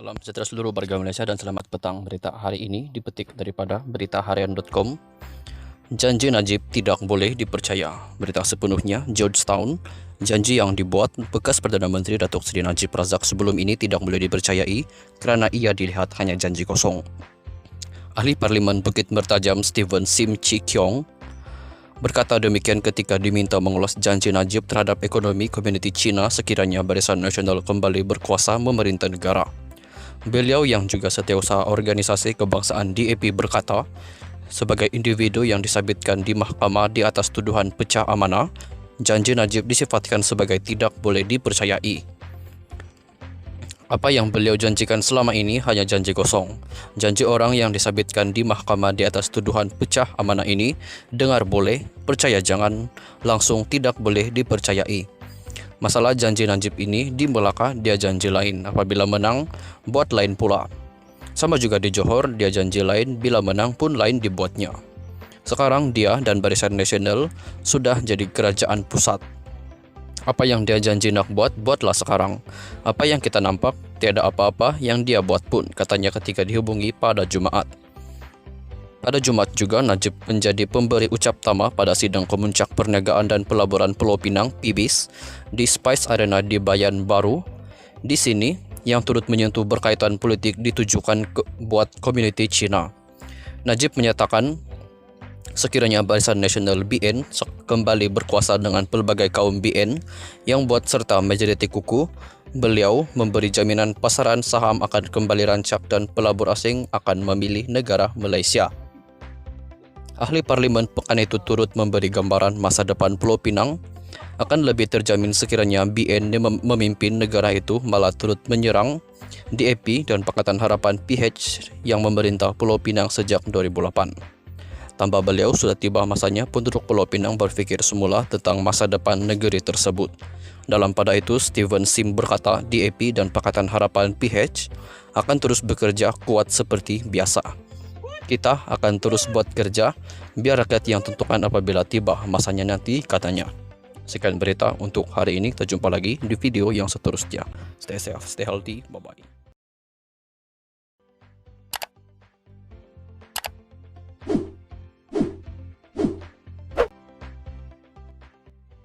Salam sejahtera seluruh warga Malaysia dan selamat petang. Berita hari ini dipetik daripada beritaharian.com. Janji Najib tidak boleh dipercaya. Berita sepenuhnya Georgetown. Janji yang dibuat bekas Perdana Menteri Datuk Seri Najib Razak sebelum ini tidak boleh dipercayai kerana ia dilihat hanya janji kosong. Ahli Parlimen Bukit Mertajam Stephen Sim Chi Keong berkata demikian ketika diminta mengulas janji Najib terhadap ekonomi komuniti Cina sekiranya Barisan Nasional kembali berkuasa memerintah negara. Beliau yang juga setiausaha organisasi kebangsaan DAP berkata, sebagai individu yang disabitkan di mahkamah di atas tuduhan pecah amanah, janji Najib disifatkan sebagai tidak boleh dipercayai. Apa yang beliau janjikan selama ini hanya janji kosong. Janji orang yang disabitkan di mahkamah di atas tuduhan pecah amanah ini, dengar boleh, percaya jangan, langsung tidak boleh dipercayai. Masalah janji Najib ini di Melaka dia janji lain, apabila menang buat lain pula. Sama juga di Johor dia janji lain, bila menang pun lain dibuatnya. Sekarang dia dan Barisan Nasional sudah jadi kerajaan pusat. Apa yang dia janji nak buat, buatlah sekarang. Apa yang kita nampak, tiada apa-apa yang dia buat pun, katanya ketika dihubungi pada Jumaat. Pada Jumat juga Najib menjadi pemberi ucap tama pada sidang Kemuncak Perniagaan dan Pelaburan Pulau Pinang (PIBIS) di Spice Arena di Bayan Baru. Di sini yang turut menyentuh berkaitan politik ditujukan buat komuniti Cina. Najib menyatakan sekiranya Barisan Nasional BN kembali berkuasa dengan pelbagai kaum BN yang buat serta majoriti kuku, beliau memberi jaminan pasaran saham akan kembali rancak dan pelabur asing akan memilih negara Malaysia. Ahli Parlimen pekan itu turut memberi gambaran masa depan Pulau Pinang akan lebih terjamin sekiranya BN memimpin negara itu malah turut menyerang DAP dan Pakatan Harapan PH yang memerintah Pulau Pinang sejak 2008. Tambah beliau sudah tiba masanya penduduk Pulau Pinang berfikir semula tentang masa depan negeri tersebut. Dalam pada itu, Stephen Sim berkata DAP dan Pakatan Harapan PH akan terus bekerja kuat seperti biasa. Kita akan terus buat kerja biar rakyat yang tentukan apabila tiba masanya nanti, katanya. Sekian berita untuk hari ini, kita jumpa lagi di video yang seterusnya. Stay safe, stay healthy, bye-bye.